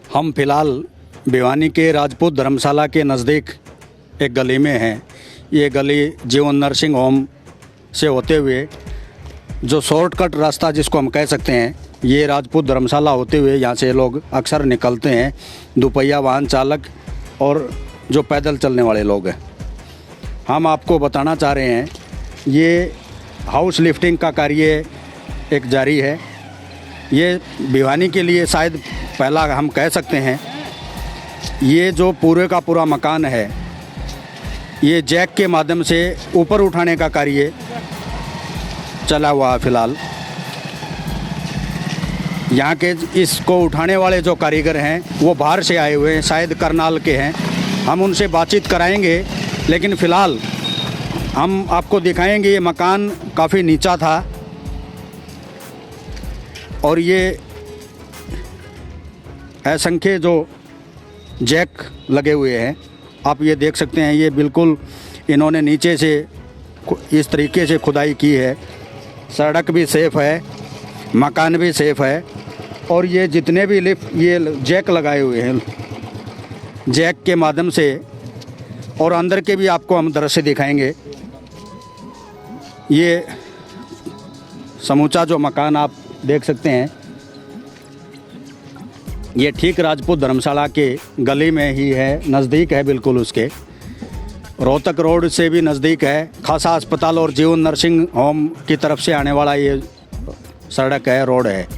हम फिलहाल भिवानी के राजपूत धर्मशाला के नज़दीक एक गली में हैं। ये गली जीवन नर्सिंग होम से होते हुए जो शॉर्टकट रास्ता जिसको हम कह सकते हैं, ये राजपूत धर्मशाला होते हुए यहाँ से लोग अक्सर निकलते हैं, दोपहिया वाहन चालक और जो पैदल चलने वाले लोग हैं। हम आपको बताना चाह रहे हैं, ये हाउस लिफ्टिंग का कार्य एक जारी है। ये भिवानी के लिए शायद पहला हम कह सकते हैं। ये जो पूरे का पूरा मकान है, ये जैक के माध्यम से ऊपर उठाने का कार्य चला हुआ है। फ़िलहाल यहाँ के इसको उठाने वाले जो कारीगर हैं वो बाहर से आए हुए हैं, शायद करनाल के हैं। हम उनसे बातचीत कराएंगे, लेकिन फ़िलहाल हम आपको दिखाएंगे ये मकान काफ़ी नीचा था और ये असंख्य जो जैक लगे हुए हैं, आप ये देख सकते हैं। ये बिल्कुल इन्होंने नीचे से इस तरीके से खुदाई की है। सड़क भी सेफ़ है, मकान भी सेफ़ है और ये जितने भी लिफ्ट ये जैक लगाए हुए हैं, जैक के माध्यम से और अंदर के भी आपको हम दृश्य दिखाएंगे। ये समूचा जो मकान आप देख सकते हैं, ये ठीक राजपूत धर्मशाला के गली में ही है, नज़दीक है बिल्कुल उसके। रोहतक रोड से भी नज़दीक है। खासा अस्पताल और जीवन नर्सिंग होम की तरफ से आने वाला ये सड़क है, रोड है।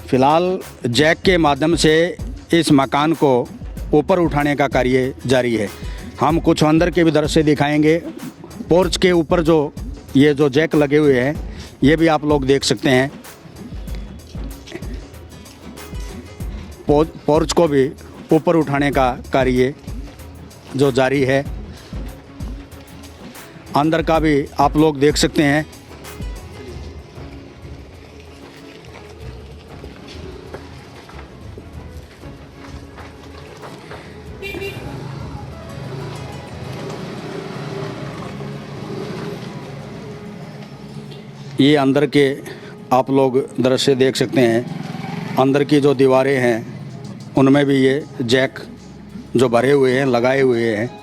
फ़िलहाल जैक के माध्यम से इस मकान को ऊपर उठाने का कार्य जारी है। हम कुछ अंदर के भी दृश्य दिखाएंगे। पोर्च के ऊपर जो ये जो जैक लगे हुए हैं, ये भी आप लोग देख सकते हैं। पोर्च को भी ऊपर उठाने का कार्य जो जारी है। अंदर का भी आप लोग देख सकते हैं। ये अंदर के आप लोग दृश्य देख सकते हैं। अंदर की जो दीवारें हैं उनमें भी ये जैक जो भरे हुए हैं, लगाए हुए हैं।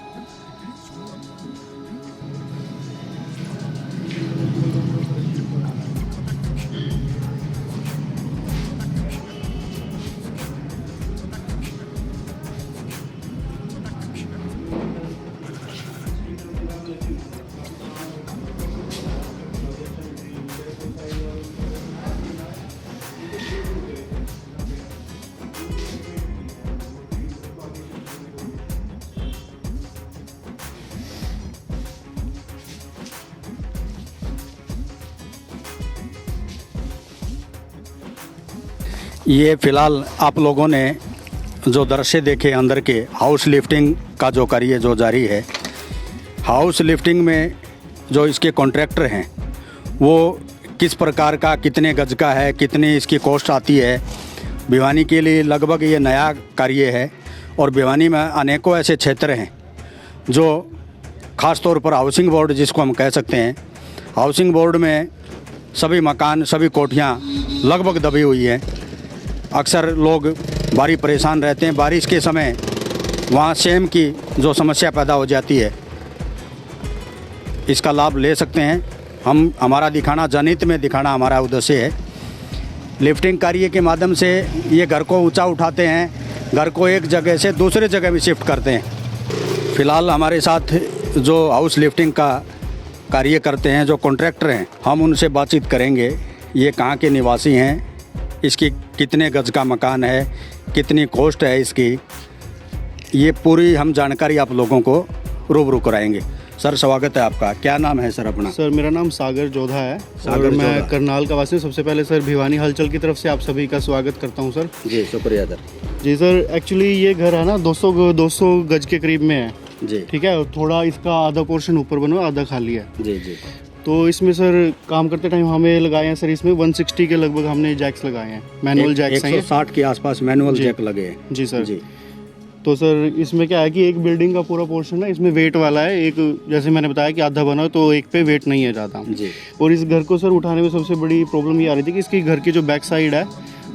ये फ़िलहाल आप लोगों ने जो दृश्य देखे अंदर के हाउस लिफ्टिंग का जो कार्य जो जारी है। हाउस लिफ्टिंग में जो इसके कॉन्ट्रैक्टर हैं वो किस प्रकार का, कितने गज का है, कितनी इसकी कॉस्ट आती है। भिवानी के लिए लगभग ये नया कार्य है और भिवानी में अनेकों ऐसे क्षेत्र हैं जो ख़ास तौर पर हाउसिंग बोर्ड जिसको हम कह सकते हैं, हाउसिंग बोर्ड में सभी मकान, सभी कोठियाँ लगभग दबी हुई हैं। अक्सर लोग भारी परेशान रहते हैं। बारिश के समय वहाँ सेम की जो समस्या पैदा हो जाती है, इसका लाभ ले सकते हैं। हमारा दिखाना, जनहित में दिखाना हमारा उद्देश्य है। लिफ्टिंग कार्य के माध्यम से ये घर को ऊंचा उठाते हैं, घर को एक जगह से दूसरे जगह भी शिफ्ट करते हैं। फ़िलहाल हमारे साथ जो हाउस लिफ्टिंग का कार्य करते हैं, जो कॉन्ट्रैक्टर हैं, हम उनसे बातचीत करेंगे। ये कहाँ के निवासी हैं, इसकी कितने गज का मकान है, कितनी कॉस्ट है इसकी, ये पूरी हम जानकारी आप लोगों को रूबरू कराएंगे। सर, स्वागत है आपका। क्या नाम है सर अपना? सर, मेरा नाम सागर जोधा है। सागर, मैं करनाल का वासी हूँ। सबसे पहले सर भिवानी हलचल की तरफ से आप सभी का स्वागत करता हूँ सर। जी, शुक्रिया सर। जी सर, एक्चुअली ये घर है ना 200 गज के करीब में है जी। ठीक है। थोड़ा इसका आधा पोर्शन ऊपर बना हुआ, आधा खाली है। जी जी। तो इसमें सर काम करते टाइम हमें लगाए हैं सर, इसमें 160 के लगभग हमने जैक्स लगाए हैं, मैनुअल जैक्स हैं। 160 के आसपास मैनुअल जैक लगे हैं। जी सर जी। तो सर इसमें क्या है कि एक बिल्डिंग का पूरा पोर्शन है, इसमें वेट वाला है। एक जैसे मैंने बताया कि आधा बना तो एक पे वेट नहीं है ज़्यादा जी। और इस घर को सर उठाने में सबसे बड़ी प्रॉब्लम ये आ रही थी कि इसकी घर की जो बैक साइड है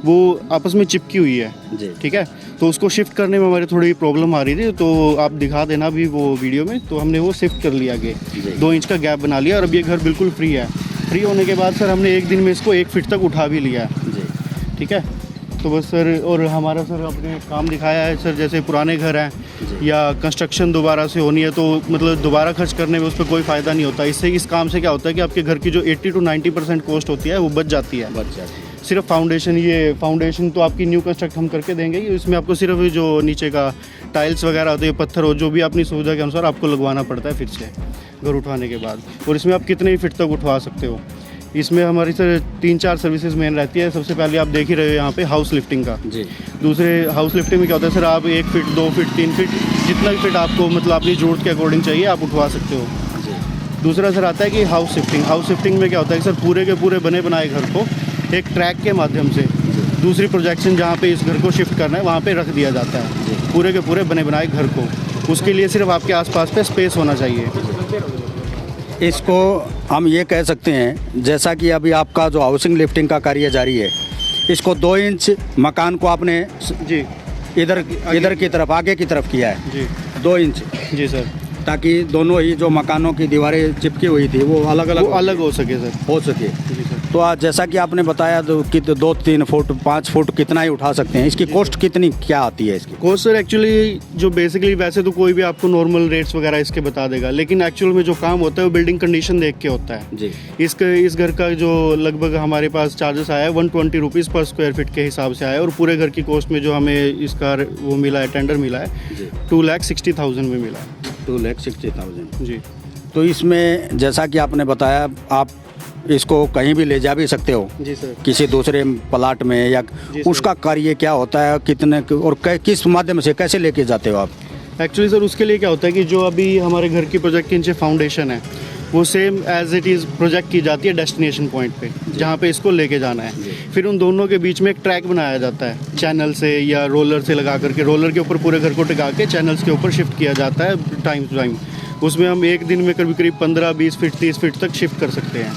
वो आपस में चिपकी हुई है, जी ठीक है। तो उसको शिफ्ट करने में हमारी थोड़ी प्रॉब्लम आ रही थी, तो आप दिखा देना भी वो वीडियो में। तो हमने वो शिफ्ट कर लिया आगे, जी। 2 इंच का गैप बना लिया और अब ये घर बिल्कुल फ्री है। फ्री होने के बाद सर हमने एक दिन में इसको 1 फीट तक उठा भी लिया है, जी ठीक है। तो बस सर, और हमारा सर अपने काम दिखाया है सर, जैसे पुराने घर हैं जी। या कंस्ट्रक्शन दोबारा से होनी है तो मतलब दोबारा खर्च करने में उस पर कोई फ़ायदा नहीं होता। इससे इस काम से क्या होता है कि आपके घर की जो 80 to 90% कॉस्ट होती है वो बच जाती है। बच जाती है। सिर्फ फाउंडेशन तो आपकी न्यू कंस्ट्रक्ट हम करके देंगे ही, इसमें आपको सिर्फ जो नीचे का टाइल्स वगैरह होते हैं, पत्थर हो, जो भी अपनी सुविधा के अनुसार आपको लगवाना पड़ता है फिर से घर उठवाने के बाद। और इसमें आप कितने ही फीट तक उठवा सकते हो। इसमें हमारी सर 3-4 सर्विसेज मेन रहती है। सबसे पहले आप देख ही रहे हो यहाँ पे हाउस लिफ्टिंग का। जी दूसरे हाउस लिफ्टिंग में क्या होता है सर, आप 1 फीट 2 फीट 3 फीट जितना भी फीट आपको मतलब अपनी ज़रूरत के अकॉर्डिंग चाहिए आप उठवा सकते हो। जी दूसरा सर आता है कि हाउस शिफ्टिंग में क्या होता है कि सर पूरे के पूरे बने बनाए घर को एक ट्रैक के माध्यम से दूसरी प्रोजेक्शन जहाँ पे इस घर को शिफ्ट करना है वहाँ पे रख दिया जाता है, पूरे के पूरे बने बनाए घर को। उसके लिए सिर्फ आपके आसपास पे स्पेस होना चाहिए। इसको हम ये कह सकते हैं, जैसा कि अभी आपका जो हाउसिंग लिफ्टिंग का कार्य जारी है, इसको 2 इंच मकान को आपने जी इधर की तरफ आगे की तरफ किया है, जी 2 इंच, जी सर, ताकि दोनों ही जो मकानों की दीवारें चिपकी हुई थी वो अलग अलग हो सके सर। हो सके। जी सर। तो आज जैसा कि आपने बताया तो 2-3 फुट 5 फुट कितना ही उठा सकते हैं। इसकी कॉस्ट कितनी क्या आती है इसकी? कॉस्ट सर एक्चुअली जो बेसिकली वैसे तो कोई भी आपको नॉर्मल रेट्स वगैरह इसके बता देगा, लेकिन एक्चुअल में जो काम होता है वो बिल्डिंग कंडीशन देख के होता है। जी इस घर का जो लगभग हमारे पास चार्जेस आया है 120 रुपीज़ पर स्क्वायर फीट के हिसाब से आया है, और पूरे घर की कॉस्ट में जो हमें इसका वो मिला है, टेंडर मिला है, जी 2,60,000 में मिला है। 2,60,000। जी तो इसमें जैसा कि आपने बताया, आप इसको कहीं भी ले जा भी सकते हो, जी सर। किसी दूसरे प्लाट में, या जी सर। उसका कार्य क्या होता है, कितने और किस माध्यम से कैसे लेके जाते हो आप? एक्चुअली सर उसके लिए क्या होता है कि जो अभी हमारे घर की प्रोजेक्ट के नीचे फाउंडेशन है वो same as it is project की जाती है डेस्टिनेशन पॉइंट पे जहाँ पे इसको लेके जाना है। फिर उन दोनों के बीच में एक ट्रैक बनाया जाता है चैनल से या रोलर से लगा करके, रोलर के ऊपर पूरे घर को टिका के चैनल्स के ऊपर शिफ्ट किया जाता है टाइम टू टाइम। उसमें हम एक दिन में करीब करीब 15-20 फीट 30 फीट तक शिफ्ट कर सकते हैं।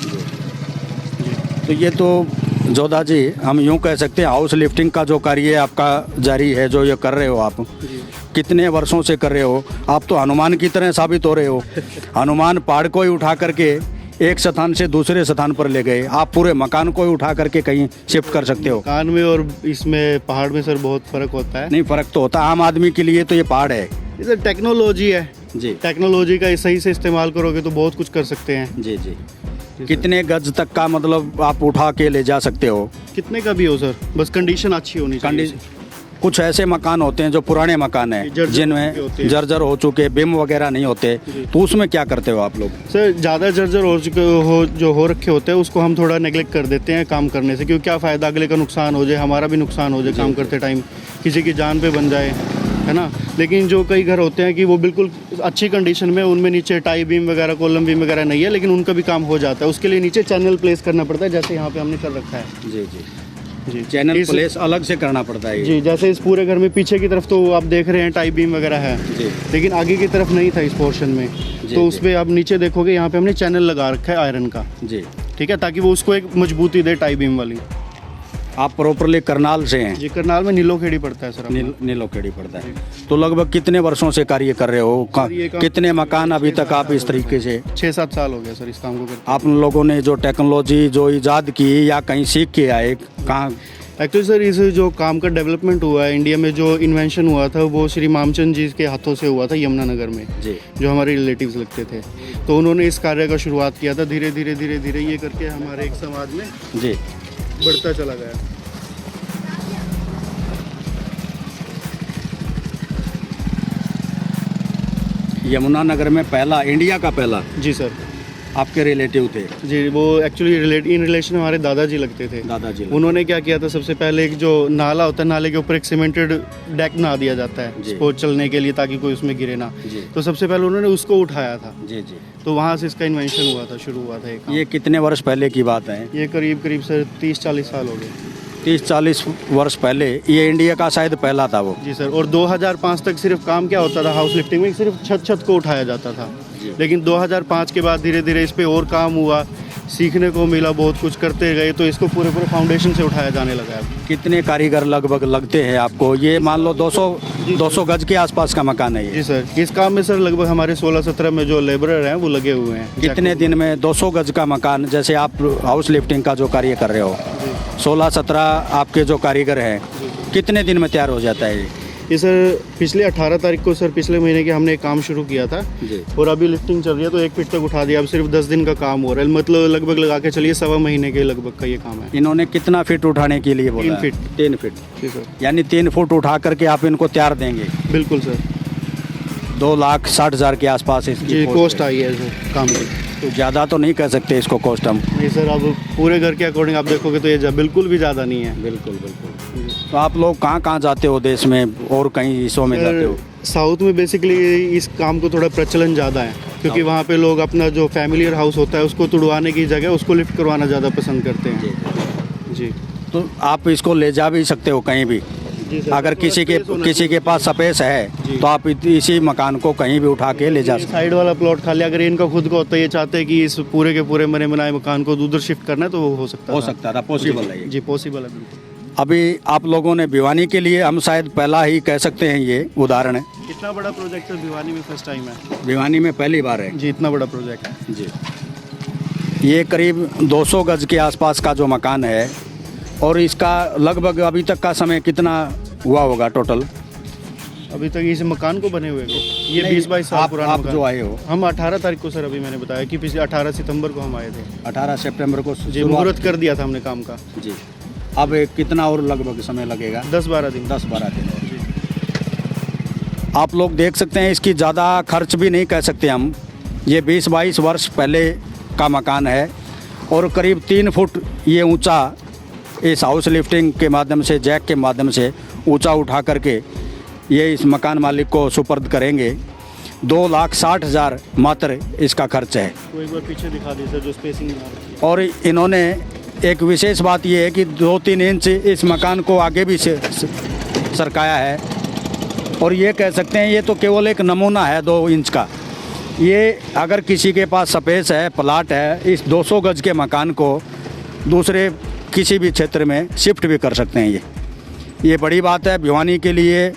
तो ये तो जोधा जी, हम यूँ कह सकते हैं हाउस लिफ्टिंग का जो कार्य आपका जारी है, जो ये कर रहे हो आप, कितने वर्षों से कर रहे हो? आप तो हनुमान की तरह साबित हो रहे हो। हनुमान पहाड़ को ही उठा करके एक स्थान से दूसरे स्थान पर ले गए, आप पूरे मकान को ही उठा करके कहीं शिफ्ट कर सकते हो। मकान में और इसमें पहाड़ में सर बहुत फ़र्क होता है। नहीं, फ़र्क तो होता है, आम आदमी के लिए तो ये पहाड़ है। इधर टेक्नोलॉजी है जी। टेक्नोलॉजी का सही से इस्तेमाल करोगे तो बहुत कुछ कर सकते हैं। जी जी। कितने गज तक का मतलब आप उठा के ले जा सकते हो? कितने का भी हो सर, बस कंडीशन अच्छी होनी चाहिए। कुछ ऐसे मकान होते हैं जो पुराने मकान हैं, जर्जर होते जिनमें हैं। जर्जर हो चुके, बिम वगैरह नहीं होते, तो उसमें क्या करते हो आप लोग? सर ज़्यादा जर्जर हो रखे होते हैं उसको हम थोड़ा नेगलेक्ट कर देते हैं काम करने से, क्योंकि क्या फ़ायदा, अगले का नुकसान हो जाए, हमारा भी नुकसान हो जाए काम करते टाइम, किसी की जान पे बन जाए, है ना। लेकिन जो कई घर होते हैं कि वो बिल्कुल अच्छी कंडीशन में, उनमें नीचे टाई बीम वगैरह कॉलम बीम वगैरह नहीं है, लेकिन उनका भी काम हो जाता है। उसके लिए नीचे चैनल प्लेस करना पड़ता है, जैसे यहाँ पे हमने कर रखा है। जी जी जी चैनल प्लेस अलग से करना पड़ता है। जी, जैसे इस पूरे घर में पीछे की तरफ तो आप देख रहे हैं टाई बीम वगैरह है, जी। लेकिन आगे की तरफ नहीं था इस पोर्शन में। जी, तो उस पर आप नीचे देखोगे यहाँ पे हमने चैनल लगा रखा है आयरन का, जी। ठीक है, ताकि वो उसको एक मजबूती दे टाई बीम वाली। आप प्रॉपरली करनाल से हैं? जी, करनाल में नीलो खेड़ी पड़ता है सर। नीलो खेड़ी पड़ता है। तो लगभग कितने वर्षों से कार्य कर रहे हो? ये काम कितने मकान अभी तक आप इस तरीके से? 6-7 साल हो गया सर इस काम को करते। आप लोगों ने जो टेक्नोलॉजी जो इजाद की या कहीं सीख के आए, कहाँ? एक्चुअली सर इस जो काम का डेवलपमेंट हुआ है इंडिया में, जो इन्वेंशन हुआ था वो श्री मामचंद जी के हाथों से हुआ था यमुनानगर में, जी। जो हमारे रिलेटिव्स लगते थे। तो उन्होंने इस कार्य का शुरुआत किया था, धीरे धीरे धीरे धीरे ये करके हमारे एक समाज में जी बढ़ता चला गया। यमुनानगर में पहला, इंडिया का पहला जी सर। आपके रिलेटिव थे? जी, वो एक्चुअली इन रिलेशन हमारे दादाजी लगते थे। दादाजी। उन्होंने क्या किया था, सबसे पहले एक जो नाला होता है, नाले के ऊपर एक सीमेंटेड डेक बना दिया जाता है स्पोर्ट चलने के लिए, ताकि कोई उसमें गिरे ना। जी। तो सबसे पहले उन्होंने उसको उठाया था। जी जी। तो वहाँ से इसका इन्वेंशन हुआ था, शुरू हुआ था एक। ये कितने वर्ष पहले की बात है? ये करीब करीब सर 30-40 साल हो गए। 30-40 वर्ष पहले ये इंडिया का शायद पहला था वो। जी सर। और 2005 तक सिर्फ काम क्या होता था हाउस लिफ्टिंग में, सिर्फ छत को उठाया जाता था। लेकिन 2005 के बाद धीरे धीरे इस पे और काम हुआ, सीखने को मिला, बहुत कुछ करते गए, तो इसको पूरे पूरे फाउंडेशन से उठाया जाने लगा है। कितने कारीगर लगभग लगते हैं आपको? ये मान लो 200 गज के आसपास का मकान है ये। जी सर, इस काम में सर लगभग हमारे 16-17 में जो लेबरर हैं वो लगे हुए हैं। कितने दिन में 200 गज का मकान, जैसे आप हाउस लिफ्टिंग का जो कार्य कर रहे हो, 16-17 आपके जो कारीगर हैं, कितने दिन में तैयार हो जाता है ये सर पिछले 18 तारीख को सर पिछले महीने के हमने एक काम शुरू किया था जी। और अभी लिफ्टिंग चल रही है तो 1 फीट तक उठा दिया। अब सिर्फ 10 दिन का काम हो रहा है, मतलब लगभग लगा के चलिए 1.25 महीने के लगभग का ये काम है। इन्होंने कितना फीट उठाने के लिए बोला? 3 फीट। 3 फीट, जी सर, यानी 3 फुट उठा करके आप इनको तैयार देंगे। बिल्कुल सर। 2,60,000 के आसपास इसकी जी कॉस्ट आई है सर काम की। तो ज़्यादा तो नहीं कह सकते इसको कॉस्ट हम। नहीं सर, अब पूरे घर के अकॉर्डिंग आप देखोगे तो ये बिल्कुल भी ज़्यादा नहीं है। बिल्कुल। तो आप लोग कहाँ कहाँ जाते हो देश में, और कहीं हिस्सों में जाते हो? साउथ में बेसिकली इस काम को थोड़ा प्रचलन ज़्यादा है, क्योंकि वहाँ पे लोग अपना जो फैमिलियर हाउस होता है उसको तुड़वाने की जगह उसको लिफ्ट करवाना ज़्यादा पसंद करते हैं। जी, तो आप इसको ले जा भी सकते हो कहीं भी। जी सर, अगर किसी के पास स्पेस है तो आप इसी मकान को कहीं भी उठा के ले जा सकते साइड वाला प्लॉट खाली अगर इनका खुद का होता है, ये चाहते हैं कि इस पूरे के पूरे बने बनाए मकान को उधर शिफ्ट करना है तो वो हो सकता था, पॉसिबल है ये। जी पॉसिबल है बिल्कुल। अभी आप लोगों ने भिवानी के लिए, हम शायद पहला ही कह सकते हैं ये उदाहरण है। इतना बड़ा प्रोजेक्ट सर भिवानी में फर्स्ट टाइम है। भिवानी में पहली बार है जी, इतना बड़ा प्रोजेक्ट है जी। ये करीब 200 गज के आसपास का जो मकान है, और इसका लगभग अभी तक का समय कितना हुआ होगा टोटल? अभी तक इस मकान को बने हुए को ये 20-22 साल पुराना आप मकान। जो आए हो? हम 18 तारीख को सर, अभी मैंने बताया कि पिछले 18 सितंबर को हम आए थे। 18 सितंबर को जी, मुहूर्त कर दिया था हमने काम का। जी। अब कितना और लगभग समय लगेगा? 10-12 दिन। 10-12 दिन और। जी। आप लोग देख सकते हैं, इसकी ज़्यादा खर्च भी नहीं कह सकते हम। ये 20-22 वर्ष पहले का मकान है, और करीब 3 फुट ये ऊंचा इस हाउस लिफ्टिंग के माध्यम से, जैक के माध्यम से ऊंचा उठा करके ये इस मकान मालिक को सुपर्द करेंगे। 2,60,000 मात्र इसका खर्च है। तो एक बार पीछे दिखा दी सर जो स्पेसिंग बना रखी है। और इन्होंने एक विशेष बात ये है कि 2-3 इंच इस मकान को आगे भी सरकाया है, और ये कह सकते हैं ये तो केवल एक नमूना है 2 इंच का। ये अगर किसी के पास स्पेस है, प्लाट है, इस 200 गज के मकान को दूसरे किसी भी क्षेत्र में शिफ्ट भी कर सकते हैं। ये बड़ी बात है भिवानी के लिए,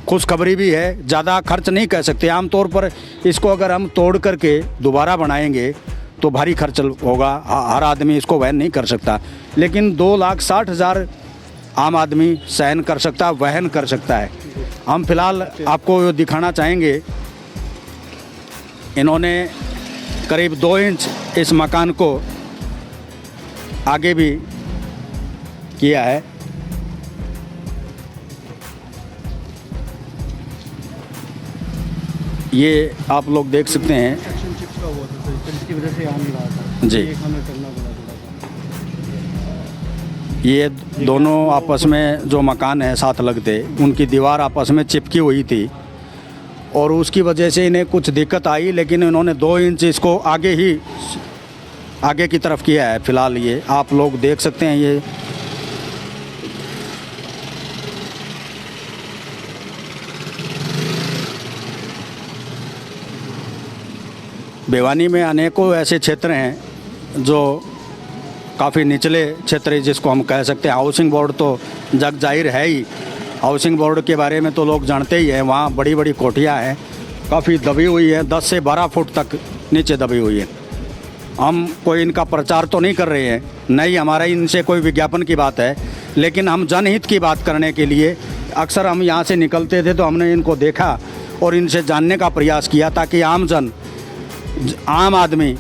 खुशखबरी भी है। ज़्यादा खर्च नहीं कह सकते। आमतौर पर इसको अगर हम तोड़ करके दोबारा बनाएंगे तो भारी खर्च होगा, हर आदमी इसको वहन नहीं कर सकता। लेकिन 2,60,000 आम आदमी सहन कर सकता, वहन कर सकता है। हम फिलहाल आपको दिखाना चाहेंगे, इन्होंने करीब 2 इंच इस मकान को आगे भी किया है। ये आप लोग देख सकते हैं एक्शन चिपका हुआ था सर, इसकी वजह से आ नहीं रहा था। जी। एक हमें करना पड़ा थोड़ा सा। ये दोनों आपस में जो मकान है साथ लगते, उनकी दीवार आपस में चिपकी हुई थी, और उसकी वजह से इन्हें कुछ दिक्कत आई, लेकिन इन्होंने 2 इंच इसको आगे की तरफ किया है। फिलहाल ये आप लोग देख सकते हैं। ये भिवानी में अनेकों ऐसे क्षेत्र हैं जो काफ़ी निचले क्षेत्र है, जिसको हम कह सकते हैं। हाउसिंग बोर्ड तो जग जाहिर है ही, हाउसिंग बोर्ड के बारे में तो लोग जानते ही हैं। वहाँ बड़ी बड़ी कोठियाँ हैं, काफ़ी दबी हुई हैं, 10 से 12 फुट तक नीचे दबी हुई है। हम कोई इनका प्रचार तो नहीं कर रहे हैं, नहीं हमारा इनसे कोई विज्ञापन की बात है, लेकिन हम जनहित की बात करने के लिए अक्सर हम यहाँ से निकलते थे तो हमने इनको देखा और इनसे जानने का प्रयास किया, ताकि आम आदमी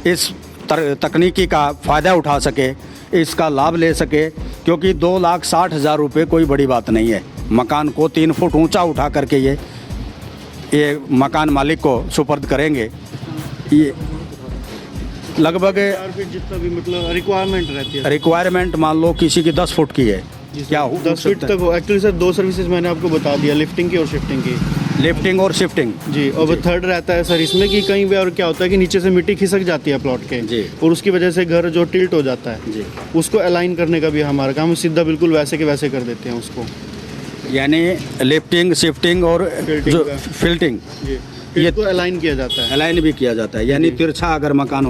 इस तकनीकी का फ़ायदा उठा सके, इसका लाभ ले सके। क्योंकि 2,60,000 रुपये कोई बड़ी बात नहीं है। मकान को 3 फुट ऊंचा उठा करके ये मकान मालिक को सुपर्द करेंगे। ये लगभग 4 फीट जितना भी मतलब रिक्वायरमेंट रहती है। रिक्वायरमेंट मान लो किसी की 10 फुट की है, क्या हो 10 फीट तक हो। एक्चुअली सर 2 सर्विसेज मैंने आपको बता दिया, लिफ्टिंग की और शिफ्टिंग की। लिफ्टिंग और शिफ्टिंग जी, और वो थर्ड रहता है सर इसमें कि कहीं भी और क्या होता है कि नीचे से मिट्टी खिसक जाती है प्लॉट के जी, और उसकी वजह से घर जो टिल्ट हो जाता है जी, उसको अलाइन करने का भी हमारा काम, सीधा बिल्कुल वैसे के वैसे कर देते हैं उसको। यानी लिफ्टिंग, शिफ्टिंग और फिल्टिंग जो का। फिल्टिंग ये को अलाइन किया जाता है। अलाइन भी किया जाता है। यानी तिरछा अगर मकान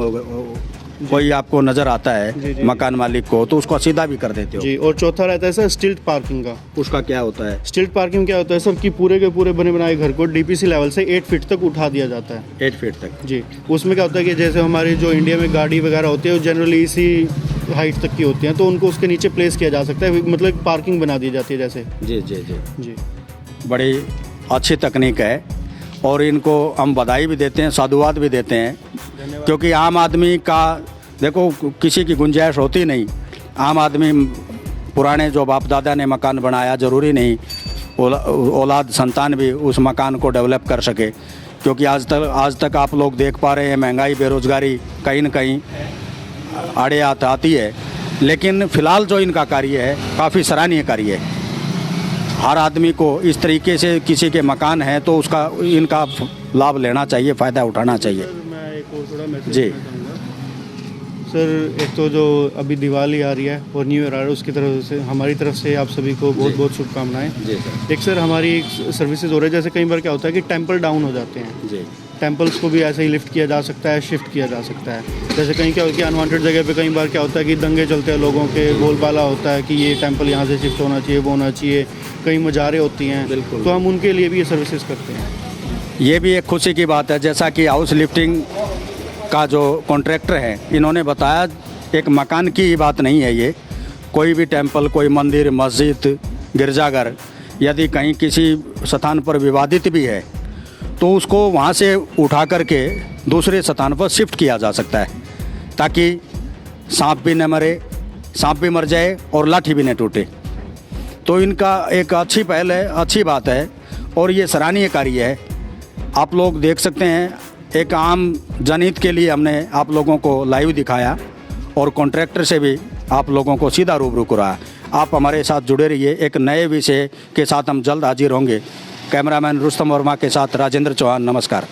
कोई आपको नज़र आता है मकान मालिक को तो उसको सीधा भी कर देते हो। जी, और चौथा रहता है सर स्टिल्ट पार्किंग का। उसका क्या होता है? स्टिल्ट पार्किंग क्या होता है सर कि पूरे के पूरे बने बनाए घर को डीपीसी लेवल से 8 फीट तक उठा दिया जाता है। 8 फीट तक? जी, उसमें क्या होता है कि जैसे हमारी जो इंडिया में गाड़ी वगैरह होती है वो जनरली इसी हाइट तक की होती हैं, तो उनको उसके नीचे प्लेस किया जा सकता है, मतलब पार्किंग बना दी जाती है जैसे। जी जी जी जी, बड़ी अच्छी तकनीक है और इनको हम बधाई भी देते हैं, साधुवाद भी देते हैं, क्योंकि आम आदमी का देखो किसी की गुंजाइश होती नहीं। आम आदमी पुराने जो बाप दादा ने मकान बनाया, ज़रूरी नहीं औलाद संतान भी उस मकान को डेवलप कर सके, क्योंकि आज तक आप लोग देख पा रहे हैं महंगाई बेरोज़गारी कहीं न कहीं आड़े आती है। लेकिन फ़िलहाल जो इनका कार्य है काफ़ी सराहनीय कार्य है। हर आदमी को इस तरीके से किसी के मकान है तो उसका इनका लाभ लेना चाहिए, फ़ायदा उठाना चाहिए। मैं एक और थोड़ा मैसेज जी। देना चाहूँगा सर। एक तो जो अभी दिवाली आ रही है और न्यू ईयर आ रहा है, उसकी तरफ से हमारी तरफ से आप सभी को बहुत बहुत शुभकामनाएं। जी सर। एक सर हमारी एक सर्विसेज हो रही है, जैसे कई बार क्या होता है कि टेंपल डाउन हो जाते हैं, जी टेंपल्स को भी ऐसे ही लिफ्ट किया जा सकता है, शिफ्ट किया जा सकता है। जैसे कहीं क्या होता है अनवांटेड जगह पे कई बार क्या होता है कि दंगे चलते हैं, लोगों के बोलबाला होता है कि ये टेंपल यहाँ से शिफ्ट होना चाहिए, वो होना चाहिए, कहीं मज़ारें होती हैं, बिल्कुल। तो हम उनके लिए भी ये सर्विसेज करते हैं। ये भी एक खुशी की बात है, जैसा कि हाउस लिफ्टिंग का जो कॉन्ट्रैक्टर है इन्होंने बताया, एक मकान की ही बात नहीं है ये, कोई भी टेंपल, कोई मंदिर, मस्जिद, गिरजाघर यदि कहीं किसी स्थान पर विवादित भी है तो उसको वहाँ से उठा करके दूसरे स्थान पर शिफ्ट किया जा सकता है, ताकि सांप भी न मरे, सांप भी मर जाए और लाठी भी न टूटे। तो इनका एक अच्छी पहल है, अच्छी बात है और ये सराहनीय कार्य है। आप लोग देख सकते हैं, एक आम जनहित के लिए हमने आप लोगों को लाइव दिखाया और कॉन्ट्रैक्टर से भी आप लोगों को सीधा रूबरू कराया। आप हमारे साथ जुड़े रहिए, एक नए विषय के साथ हम जल्द हाजिर होंगे। कैमरामैन रुस्तम वर्मा के साथ राजेंद्र चौहान, नमस्कार।